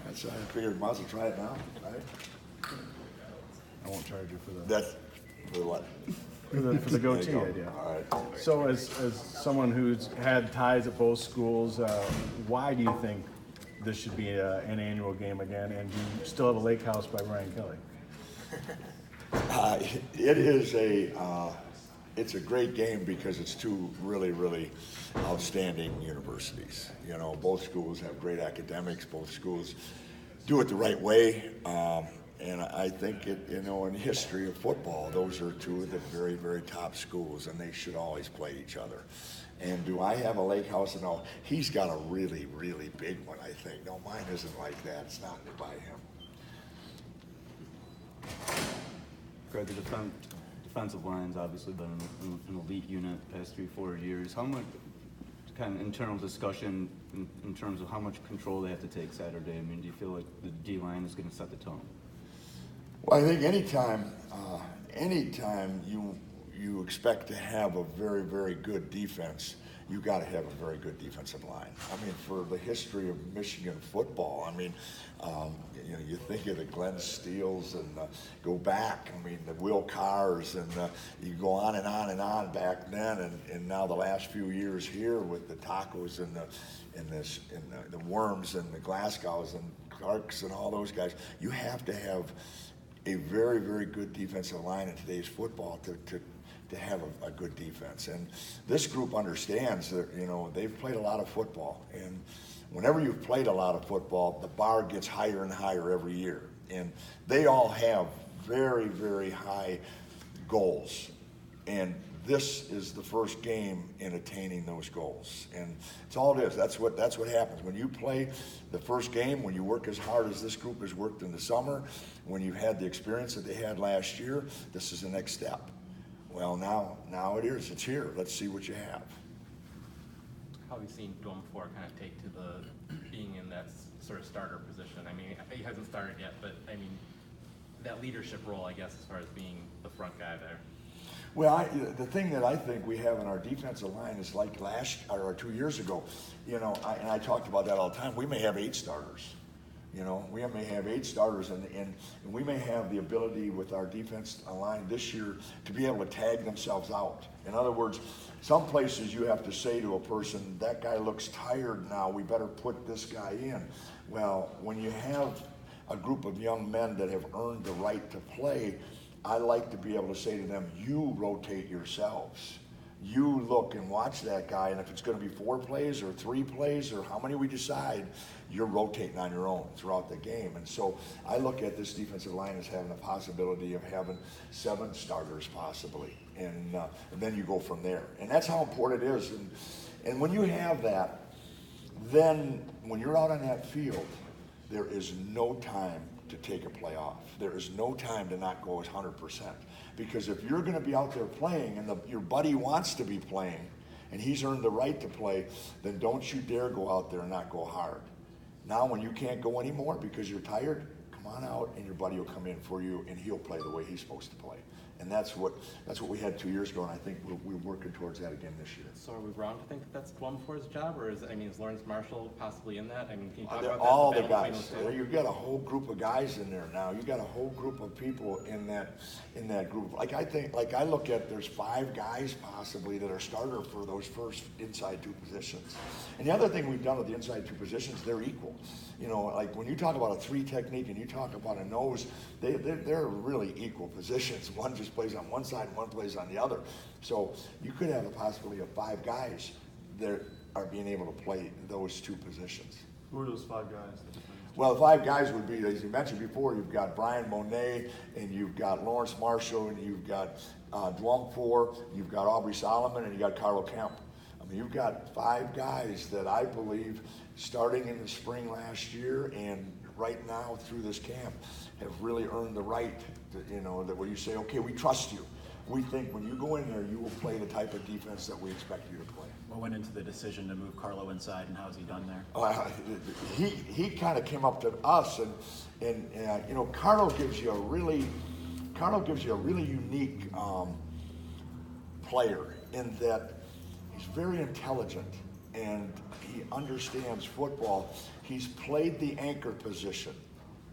That's I figured might as well try it now, right? I won't charge you for that. That's for what? For the goatee There you go. idea. All right. So as someone who's had ties at both schools, why do you think this should be an annual game again? And do you still have a lake house by Brian Kelly? It is it's a great game because it's two really, really outstanding universities. You know, both schools have great academics. Both schools do it the right way. And I think in the history of football, those are two of the very, very top schools, and they should always play each other. And do I have a lake house? No, he's got a really, really big one, I think. No, mine isn't like that. It's not by him. Greg, the defensive line's obviously been an elite unit the past 3-4 years. How much kind of internal discussion in terms of how much control they have to take Saturday? I mean, do you feel like the D-line is going to set the tone? Well, I think anytime you expect to have a very, very good defense, you got to have a very good defensive line. I mean, for the history of Michigan football, I mean, you think of the Glenn Steels and go back. I mean, the Will Carrs and you go on and on and on back then, and now the last few years here with the Tacos and the Worms and the Glasgows and Clarks and all those guys, you have to have a very, very good defensive line in today's football to have a good defense. And this group understands that, they've played a lot of football. And whenever you've played a lot of football, the bar gets higher and higher every year. And they all have very, very high goals. And this is the first game in attaining those goals. And it's all it is. That's what happens. When you play the first game, when you work as hard as this group has worked in the summer, when you've had the experience that they had last year, this is the next step. Well, now it is. It's here. Let's see what you have. How have you seen Dwum 4 kind of take to being in that sort of starter position? I mean, he hasn't started yet, but I mean, that leadership role, I guess, as far as being the front guy there. Well, the thing that I think we have in our defensive line is like 2 years ago, and I talked about that all the time. We may have 8 starters. We may have 8 starters, and we may have the ability with our defense line this year to be able to tag themselves out. In other words, some places you have to say to a person, that guy looks tired now, we better put this guy in. Well, when you have a group of young men that have earned the right to play, I like to be able to say to them, you rotate yourselves. You look and watch that guy, and if it's going to be 4 plays or 3 plays or how many we decide, you're rotating on your own throughout the game. And so I look at this defensive line as having a possibility of having 7 starters possibly, and then you go from there. And that's how important it is. And when you have that, then when you're out on that field, there is no time to take a play off. There is no time to not go 100%. Because if you're going to be out there playing and your buddy wants to be playing and he's earned the right to play, then don't you dare go out there and not go hard. Now when you can't go anymore because you're tired, come on out and your buddy will come in for you and he'll play the way he's supposed to play. And that's what we had 2 years ago, and I think we're working towards that again this year. So are we wrong to think that that's Dwum 4's job, or is Lawrence Marshall possibly in that? I mean, can you talk about that? All the guys. You've got a whole group of guys in there now. You've got a whole group of people in that group. I look at, there's 5 guys possibly that are starter for those first inside 2 positions. And the other thing we've done with the inside 2 positions, they're equal. Like when you talk about a 3 technique and you talk about a nose, they're really equal positions. One just plays on one side and one plays on the other. So you could have a possibility of 5 guys that are being able to play those 2 positions. Who are those 5 guys? Well, the 5 guys would be, as you mentioned before, you've got Brian Monet, and you've got Lawrence Marshall, and you've got Dwum 4, you've got Aubrey Solomon, and you got Carlo Kemp. I mean, you've got 5 guys that I believe, starting in the spring last year and right now through this camp, have really earned the right to, that when you say, okay, we trust you. We think when you go in there, you will play the type of defense that we expect you to play. What went into the decision to move Carlo inside, and how's he done there? He kind of came up to us, and Carlo gives you a really unique player in that he's very intelligent and he understands football. He's played the anchor position.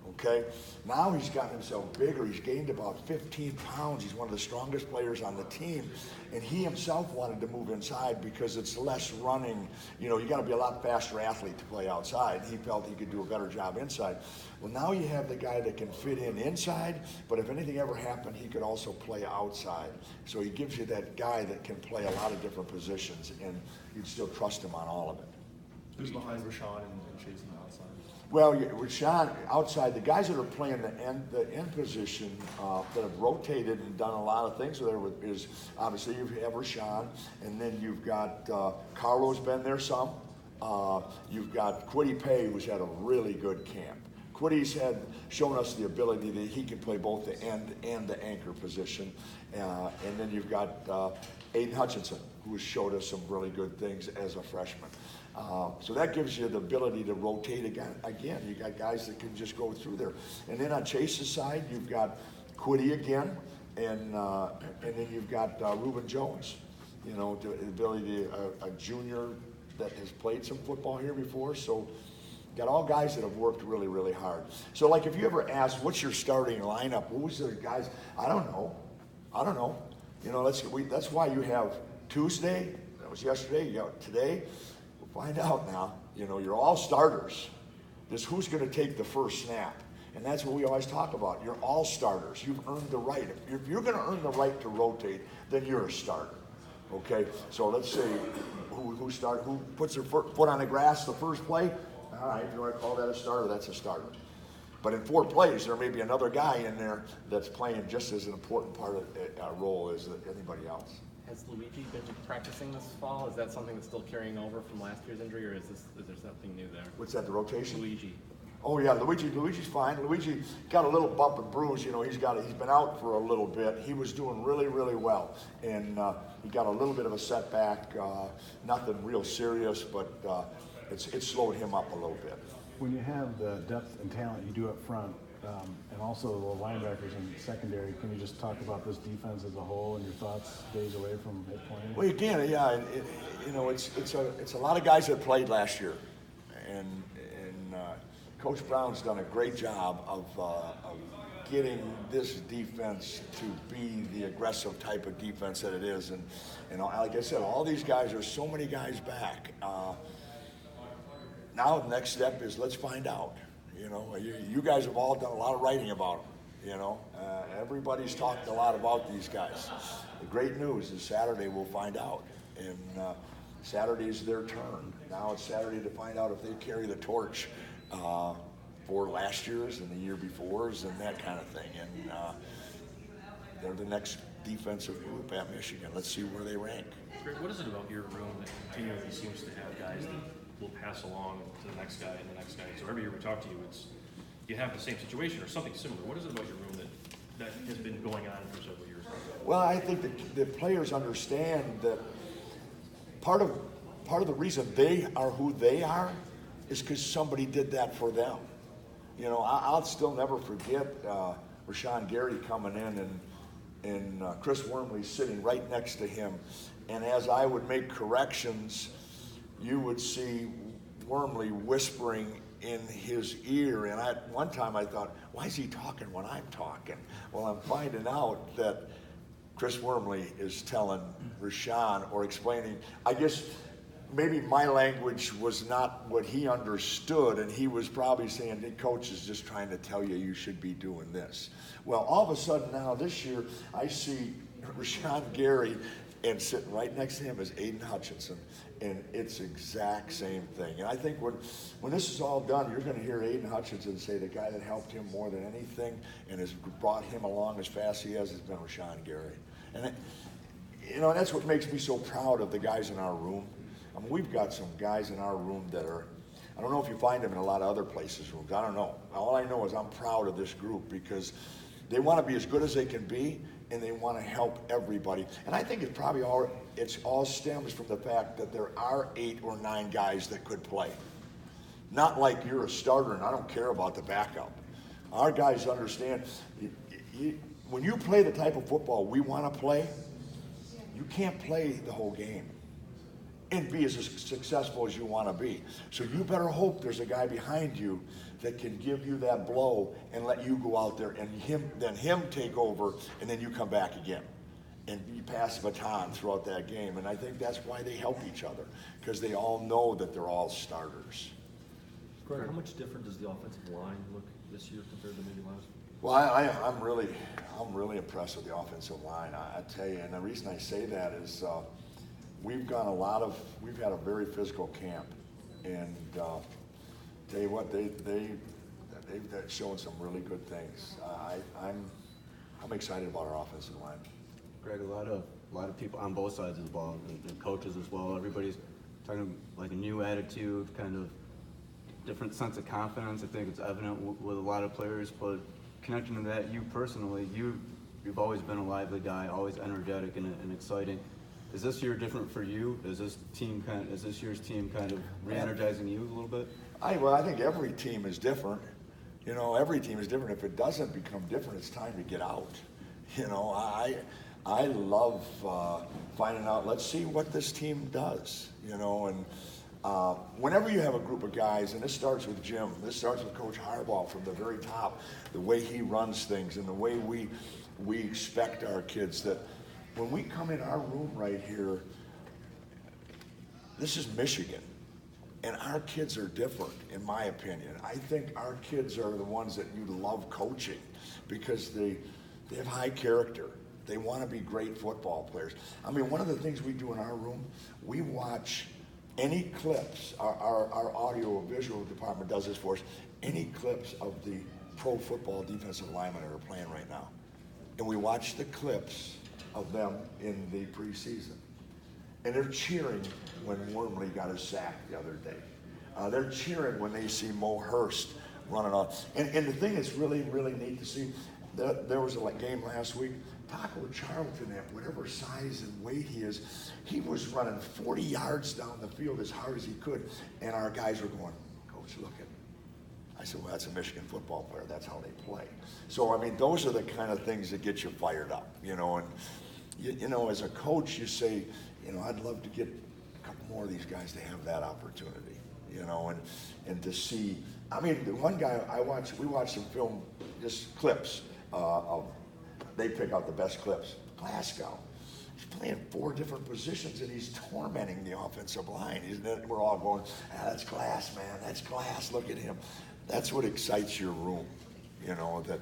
Okay, now he's gotten himself bigger. He's gained about 15 pounds. He's one of the strongest players on the team. And he himself wanted to move inside because it's less running. You know, you got to be a lot faster athlete to play outside. He felt he could do a better job inside. Well, now you have the guy that can fit in inside, but if anything ever happened, he could also play outside. So he gives you that guy that can play a lot of different positions, and you'd still trust him on all of it. Who's behind Rashawn and Chase on the outside? Well, with Sean outside, the guys that are playing the end position that have rotated and done a lot of things there is obviously you have Rashawn, and then you've got Carlo's been there some. You've got Quiddy Pay, who's had a really good camp. Quiddy's shown us the ability that he can play both the end and the anchor position, and then you've got Aiden Hutchinson, who has showed us some really good things as a freshman. So that gives you the ability to rotate again. You got guys that can just go through there. And then on Chase's side, you've got Quiddy again, and then you've got Reuben Jones. You know, the ability a junior that has played some football here before. So got all guys that have worked really, really hard. So like if you ever ask, what's your starting lineup? What was the guys? I don't know. You know, that's why you have Tuesday. That was yesterday. You got today. Find out now. You know, you're all starters. This who's going to take the first snap. And that's what we always talk about. You're all starters. You've earned the right. If you're going to earn the right to rotate, then you're a starter. Okay? So let's say who puts their foot on the grass the first play. All right, if you want to call that a starter, that's a starter. But in 4 plays, there may be another guy in there that's playing just as an important part of a role as anybody else. Has Luigi been practicing this fall? Is that something that's still carrying over from last year's injury, or is there something new there? What's that, the rotation? Luigi. Oh yeah, Luigi's fine. Luigi got a little bump and bruise. You know, he's been out for a little bit. He was doing really, really well, and he got a little bit of a setback. Nothing real serious, but it slowed him up a little bit. When you have the depth and talent you do up front, and also the linebackers in secondary, can you just talk about this defense as a whole and your thoughts days away from it playing? Well, again, yeah, you know, it's a lot of guys that played last year, and Coach Brown's done a great job of getting this defense to be the aggressive type of defense that it is, and like I said, all these guys, there's so many guys back. Now the next step is let's find out. You know, you guys have all done a lot of writing about them. You know, everybody's talked a lot about these guys. The great news is Saturday we'll find out, and Saturday is their turn. Now it's Saturday to find out if they carry the torch for last year's and the year before's and that kind of thing. And they're the next defensive group at Michigan. Let's see where they rank. Greg, what is it about your room that continually seems to have guys that will pass along to the next guy and the next guy? So every year we talk to you, you have the same situation or something similar. What is it about your room that has been going on for several years? Well, I think the players understand that part of the reason they are who they are is because somebody did that for them. You know, I'll still never forget Rashawn Gary coming in and Chris Wormley sitting right next to him. And as I would make corrections, you would see Wormley whispering in his ear. And one time I thought, why is he talking when I'm talking? Well, I'm finding out that Chris Wormley is telling Rashawn or explaining, I guess maybe my language was not what he understood, and he was probably saying, the coach is just trying to tell you you should be doing this. Well, all of a sudden now this year, I see Rashawn Gary, and sitting right next to him is Aiden Hutchinson, and it's exact same thing. And I think when this is all done, you're going to hear Aiden Hutchinson say the guy that helped him more than anything and has brought him along as fast as he has been Rashawn Gary. And you know, that's what makes me so proud of the guys in our room. I mean, we've got some guys in our room that are, I don't know if you find them in a lot of other places' rooms. I don't know. All I know is I'm proud of this group because they want to be as good as they can be, and they want to help everybody. And I think it's probably all stems from the fact that there are 8 or 9 guys that could play. Not like you're a starter and I don't care about the backup. Our guys understand, when you play the type of football we want to play, you can't play the whole game. and be as successful as you want to be. So you better hope there's a guy behind you that can give you that blow and let you go out there and him take over, and then you come back again. And you pass the baton throughout that game. And I think that's why they help each other, because they all know that they're all starters. Greg, how much different does the offensive line look this year compared to maybe last? Well, I'm really impressed with the offensive line. I tell you, and the reason I say that is we've had a very physical camp, and tell you what, they've shown some really good things. I'm excited about our offensive line. Greg, a lot of people on both sides of the ball, and coaches as well. Everybody's talking like a new attitude, kind of different sense of confidence. I think it's evident with a lot of players. But connecting to that, you personally, you've always been a lively guy, always energetic and exciting. Is this year different for you? Is this year's team kind of re-energizing you a little bit? I think every team is different. You know, every team is different. If it doesn't become different, it's time to get out. You know, I love finding out, let's see what this team does, you know, and whenever you have a group of guys, and this starts with Jim, this starts with Coach Harbaugh from the very top, the way he runs things and the way we expect our kids, that when we come in our room right here, this is Michigan, and our kids are different, in my opinion. I think our kids are the ones that you love coaching because they have high character. They want to be great football players. I mean, one of the things we do in our room, we watch any clips, our audio visual department does this for us, any clips of the pro football defensive linemen that are playing right now. And we watch the clips of them in the preseason. And they're cheering when Wormley got a sack the other day. They're cheering when they see Mo Hurst running off. And the thing that's really, really neat to see, there was a game last week, Taco Charlton, at whatever size and weight he is, he was running 40 yards down the field as hard as he could, and our guys were going, Coach, look at him. I said, well, that's a Michigan football player. That's how they play. So, I mean, those are the kind of things that get you fired up, you know, and, you know, as a coach, you say, you know, I'd love to get a couple more of these guys to have that opportunity, you know, and to see, I mean, the one guy we watched some film, just clips of, they pick out the best clips. Glasgow, he's playing 4 different positions and he's tormenting the offensive line. We're all going, that's Glass, man, that's Glass, look at him. That's what excites your room, you know, that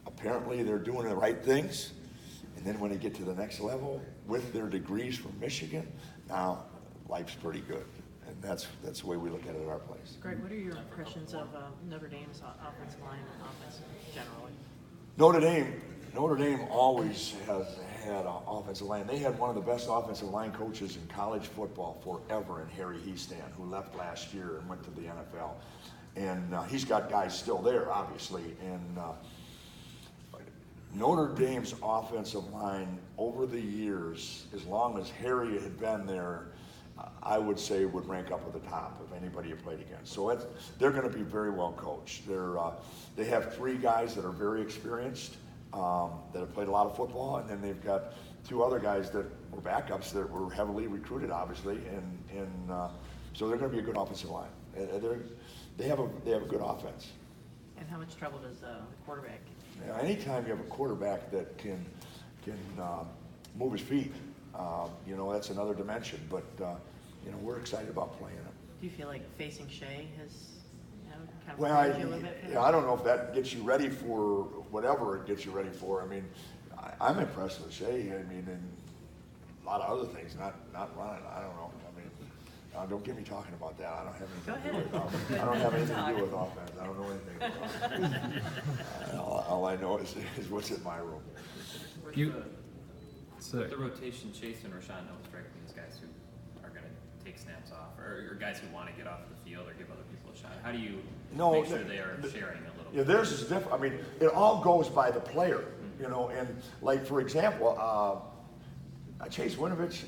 apparently they're doing the right things. And then when they get to the next level with their degrees from Michigan, now life's pretty good. And that's the way we look at it at our place. Greg, what are your impressions of Notre Dame's offensive line and offense generally? Notre Dame always has had an offensive line. They had one of the best offensive line coaches in college football forever in Harry Hiestand, who left last year and went to the NFL. And he's got guys still there, obviously. And Notre Dame's offensive line over the years, as long as Harry had been there, I would say would rank up at the top of anybody you played against. So they're going to be very well coached. They have 3 guys that are very experienced, that have played a lot of football, and then they've got 2 other guys that were backups that were heavily recruited, obviously, and so they're going to be a good offensive line. They have a good offense. And how much trouble does the quarterback? Yeah, anytime you have a quarterback that can move his feet, you know, that's another dimension. But you know, we're excited about playing him. Do you feel like facing Shea has, you know, kind of Well, prepared you a little bit? I don't know if that gets you ready for whatever it gets you ready for. I mean, I'm impressed with Shea. I mean, and a lot of other things, not running. I don't know. I mean, don't get me talking about that. I don't have anything to do with offense. I don't have anything to do with offense. I don't know anything about offense. All I know is what's in my room. With the rotation, Chase and Rashawn don't strike me as guys who are going to take snaps off, or guys who want to get off the field or give other people a shot. How do you make sure they are sharing a little bit? Yeah, theirs is different. I mean, it all goes by the player, you know. And like, for example, Chase Winovich,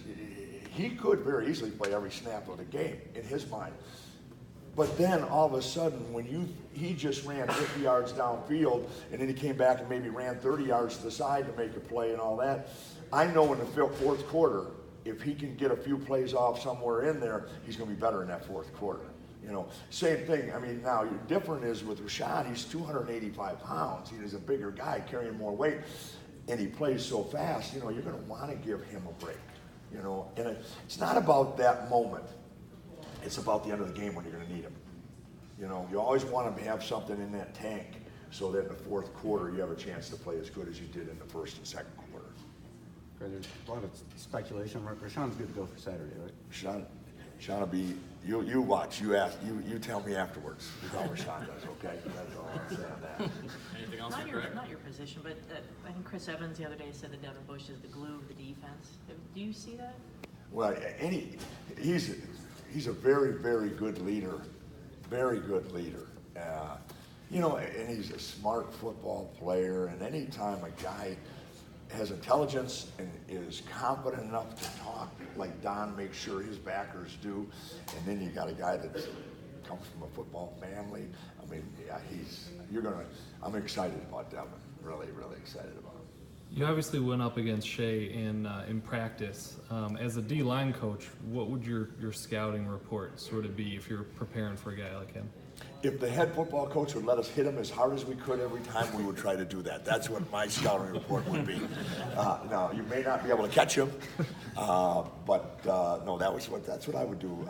he could very easily play every snap of the game in his mind. But then all of a sudden, he just ran 50 yards downfield, and then he came back and maybe ran 30 yards to the side to make a play and all that. I know in the 4th quarter, if he can get a few plays off somewhere in there, he's going to be better in that fourth quarter. You know, same thing. I mean, now different is with Rashad. He's 285 pounds. He's a bigger guy carrying more weight, and he plays so fast. You know, you're going to want to give him a break. You know, and it's not about that moment. It's about the end of the game when you're going to need him. You know, you always want to have something in that tank so that in the fourth quarter you have a chance to play as good as you did in the first and second quarter. There's a lot of speculation. Rashawn's good to go for Saturday, right? Rashawn will be, you watch, you tell me afterwards how Rashawn does, okay? That's all I'll say on that. Anything else? Not your position, but I think Chris Evans the other day said that Devin Bush is the glue of the defense. Do you see that? Well, he's a very, very good leader, very good leader. You know, and he's a smart football player, and anytime a guy has intelligence and is confident enough to talk like Don makes sure his backers do, and then you got a guy that comes from a football family. I mean, yeah, I'm excited about Devin. Really, really excited about him. You obviously went up against Shea in practice. As a D-line coach, what would your scouting report sort of be if you're preparing for a guy like him? If the head football coach would let us hit him as hard as we could every time, we would try to do that. That's what my scouting report would be. Now, you may not be able to catch him, but no, that's what I would do.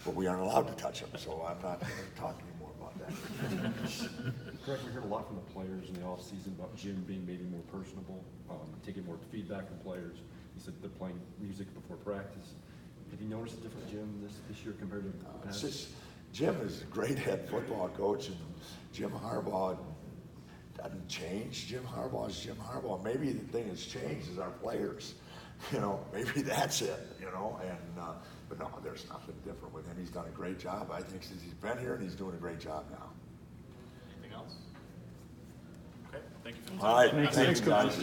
But we aren't allowed to touch him, so I'm not going to talk anymore about that. Correct, we heard a lot from the players in the offseason about Jim being maybe more personable, taking more feedback from players. He said they're playing music before practice. Have you noticed a different Jim this year compared to the past? Jim is a great head football coach, and Jim Harbaugh doesn't change. Jim Harbaugh is Jim Harbaugh. Maybe the thing that's changed is our players. You know, maybe that's it, you know. And but no, there's nothing different with him. He's done a great job, I think, since he's been here, and he's doing a great job now. Anything else? Okay, thank you for the All right, time. thanks, guys.